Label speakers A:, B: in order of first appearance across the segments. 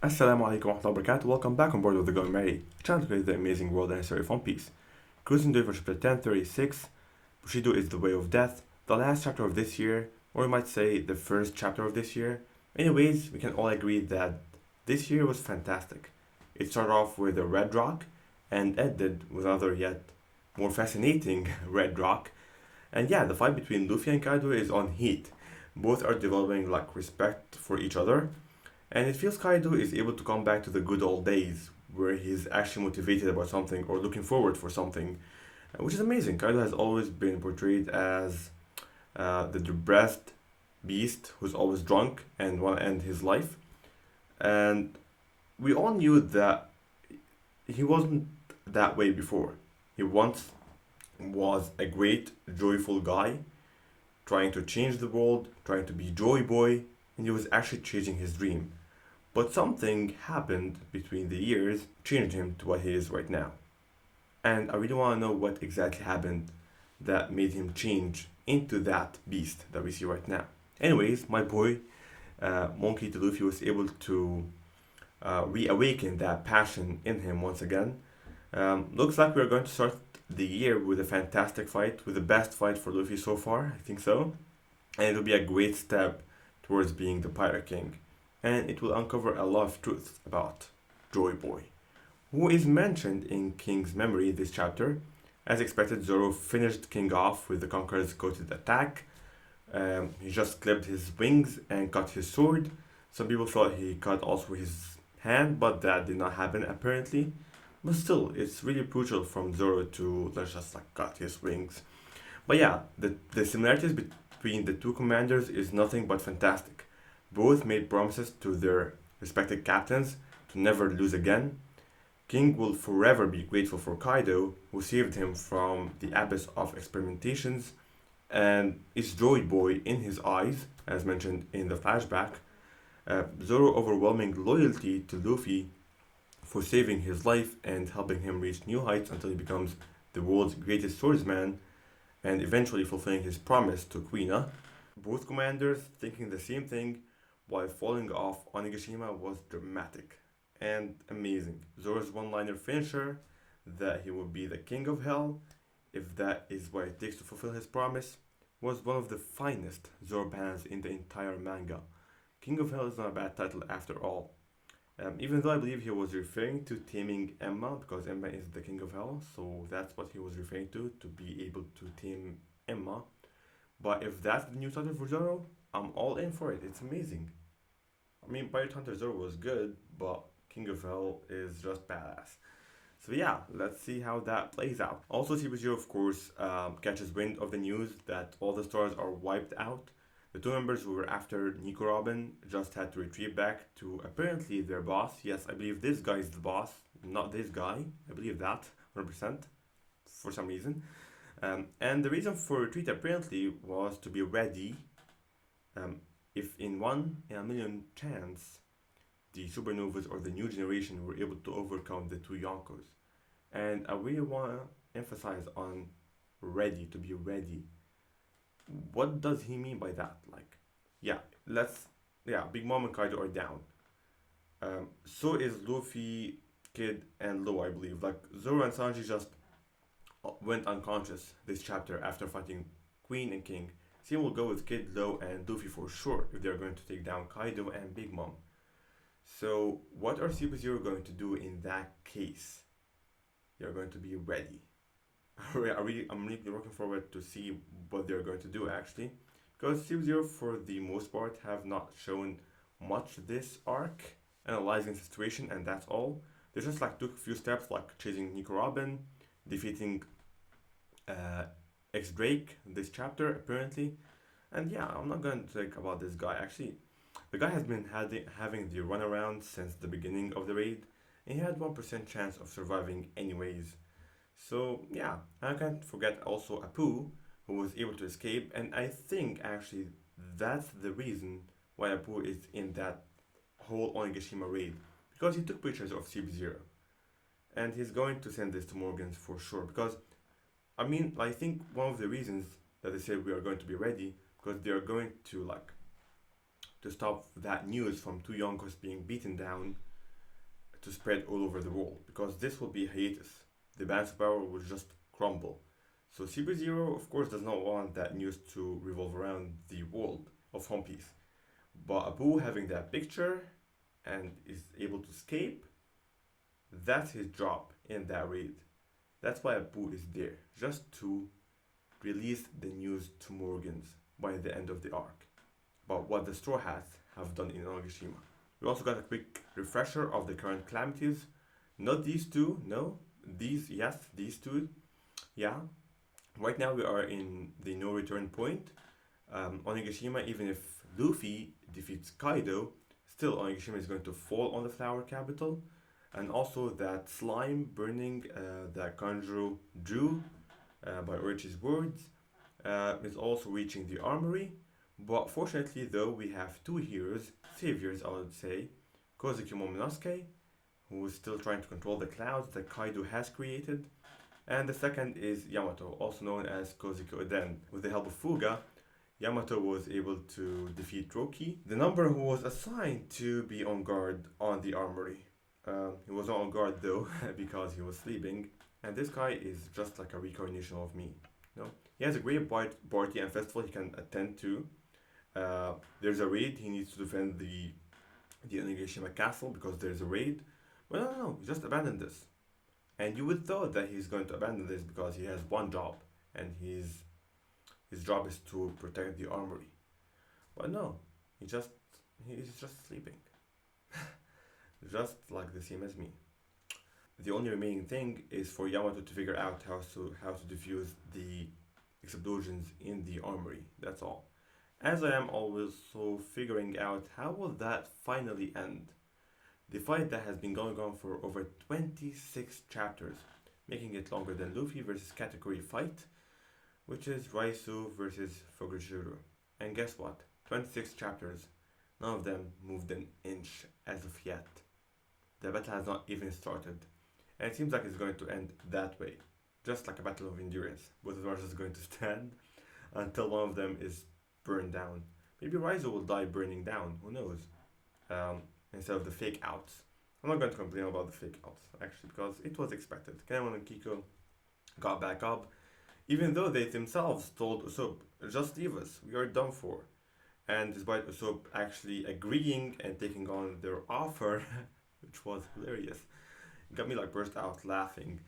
A: Assalamu alaikum wa rahmatullahi wa barakatuh. Welcome back on board with the Going Merry, a channel to create the amazing world and history of One Piece. Cruising to chapter 1036, Bushido is the way of death, the last chapter of this year, or we might say the first chapter of this year. Anyways, we can all agree that this year was fantastic. It started off with a red rock and ended with another yet more fascinating red rock. And yeah, the fight between Luffy and Kaido is on heat. Both are developing like respect for each other, and it feels Kaido is able to come back to the good old days where he's actually motivated about something or looking forward for something, which is amazing. Kaido has always been portrayed as the depressed beast who's always drunk and want to end his life. And we all knew that he wasn't that way before. He once was a great, joyful guy trying to change the world, trying to be Joy Boy, and he was actually chasing his dream. But something happened between the years, changed him to what he is right now. And I really want to know what exactly happened that made him change into that beast that we see right now. Anyways, my boy, Monkey D. Luffy, was able to reawaken that passion in him once again. Looks like we're going to start the year with a fantastic fight, with the best fight for Luffy so far, I think so. And it'll be a great step towards being the Pirate King. And it will uncover a lot of truths about Joy Boy, who is mentioned in King's memory this chapter. As expected, Zoro finished King off with the Conqueror's goated attack. He just clipped his wings and cut his sword. Some people thought he cut also his hand, but that did not happen apparently. But still, it's really brutal from Zoro to let's just like cut his wings. But yeah, the similarities between the two commanders is nothing but fantastic. Both made promises to their respective captains to never lose again. King will forever be grateful for Kaido, who saved him from the abyss of experimentations, and is Joy Boy in his eyes, as mentioned in the flashback. Zoro overwhelming loyalty to Luffy for saving his life and helping him reach new heights until he becomes the world's greatest swordsman and eventually fulfilling his promise to Kuina. Both commanders thinking the same thing while falling off Onigashima was dramatic and amazing. Zoro's one-liner finisher that he will be the king of hell if that is what it takes to fulfill his promise was one of the finest Zoro bans in the entire manga. King of Hell is not a bad title after all. Even though I believe he was referring to taming Emma because Emma is the King of Hell, so that's what he was referring to be able to tame Emma. But if that's the new title for Zoro, I'm all in for it. It's amazing. I mean, Pirate Hunter Zoro was good, but King of Hell is just badass. So yeah, let's see how that plays out. Also, Shibuya, of course, catches wind of the news that all the stars are wiped out. The two members who were after Nico Robin just had to retreat back to apparently their boss. Yes, I believe this guy is the boss, not this guy. I believe that 100% for some reason. And the reason for retreat apparently was to be ready um, if in 1 in a million chance the supernovas or the new generation were able to overcome the two Yonkos. And I really want to emphasize on ready, to be ready. What does he mean by that? Like, yeah, Big Mom and Kaido are down. So is Luffy, Kid, and Lo, I believe. Like, Zoro and Sanji just went unconscious this chapter after fighting Queen and King. Same will go with Kid, Lo, and Luffy for sure if they're going to take down Kaido and Big Mom. So, what are Super Zero going to do in that case? They're going to be ready. I'm really looking forward to see what they're going to do actually, because Super Zero for the most part have not shown much this arc, analyzing the situation, and that's all. They just like took a few steps, like chasing Nico Robin, defeating uh, X Drake this chapter apparently, and yeah, I'm not going to talk about this guy actually. The guy has been having the runaround since the beginning of the raid, and he had 1% chance of surviving anyways. So yeah, I can't forget also Apu, who was able to escape, and I think actually that's the reason why Apu is in that whole Onigashima raid, because he took pictures of Sub Zero, and he's going to send this to Morgans for sure. Because I mean, I think one of the reasons that they said we are going to be ready because they are going to like to stop that news from two Yonkos being beaten down to spread all over the world, because this will be hiatus. The balance of power will just crumble. So Zero, of course, does not want that news to revolve around the world of One Piece. But Abu having that picture and is able to escape, that's his job in that raid. That's why Abu is there, just to release the news to Morgans by the end of the arc about what the Straw Hats have done in Onigashima. We also got a quick refresher of the current calamities. Not these two, no. These, yes, these two. Yeah. Right now we are in the no return point. Onigashima, even if Luffy defeats Kaido, still Onigashima is going to fall on the Flower Capital. And also that slime burning that Kanjuro drew by Orochi's words is also reaching the armory. But fortunately though, we have two heroes, saviors I would say, Kozuki Momunske, who is still trying to control the clouds that Kaido has created, and the second is Yamato, also known as Kozuki Oden. With the help of Fuga, Yamato was able to defeat Roki, the number who was assigned to be on guard on the armory. He was not on guard though, because he was sleeping, and this guy is just like a reincarnation of me. No? He has a great party and festival he can attend to. There's a raid, he needs to defend the Onigashima castle because there's a raid. But no, he just abandoned this. And you would thought that he's going to abandon this because he has one job, and his job is to protect the armory. But no, he's just sleeping. Just like the same as me. The only remaining thing is for Yamato to figure out how to defuse the explosions in the armory. That's all. As I am also figuring out how will that finally end. The fight that has been going on for over 26 chapters, making it longer than Luffy versus category fight, which is raizo versus fukrjuro. And guess what? 26 chapters, none of them moved an inch as of yet. The battle has not even started, and it seems like it's going to end that way, just like a battle of endurance. Both of them are just going to stand until one of them is burned down. Maybe Raizo will die burning down, who knows? Instead of the fake outs. I'm not going to complain about the fake outs, actually, because it was expected. Kenemon and Kiko got back up, even though they themselves told Usopp, just leave us, we are done for. And despite Usopp actually agreeing and taking on their offer, which was hilarious, it got me like burst out laughing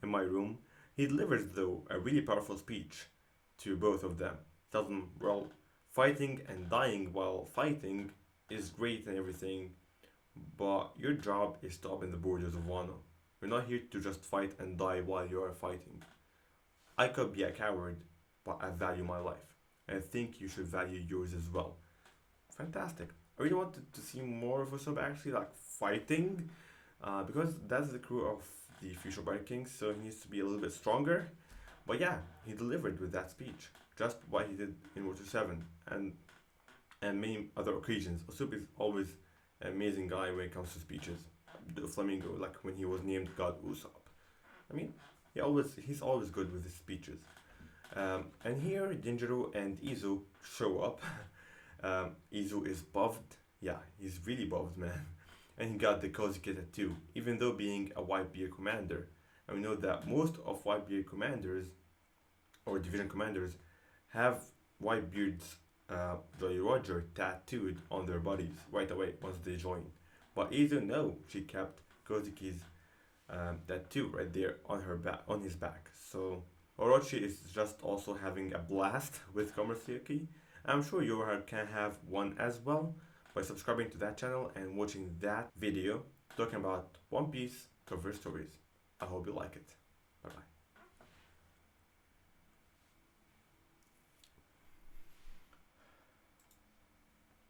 A: in my room. He delivers, though, a really powerful speech to both of them. Tells them, well, fighting and dying while fighting is great and everything, but your job is to open the borders of Wano. You're not here to just fight and die while you are fighting. I could be a coward, but I value my life. And I think you should value yours as well. Fantastic. I really wanted to see more of Usopp actually like fighting, because that's the crew of the future Pirate Kings, so he needs to be a little bit stronger. But yeah, he delivered with that speech. Just what he did in Water 7 and many other occasions. Usopp is always an amazing guy when it comes to speeches. The Flamingo, like when he was named God Usopp. I mean, he's always good with his speeches. And here, Denjiro and Izu show up. Izu is buffed. Yeah, he's really buffed, man. And he got the Kozuki tattoo, even though being a Whitebeard commander. And we know that most of Whitebeard commanders, or division commanders, have Whitebeard's Jolly Roger tattooed on their bodies right away once they join. But Izu, no, she kept Kozuki's tattoo right there on his back. So Orochi is just also having a blast with Komurasaki. I'm sure you can have one as well by subscribing to that channel and watching that video talking about One Piece cover stories. I hope you like it. Bye bye.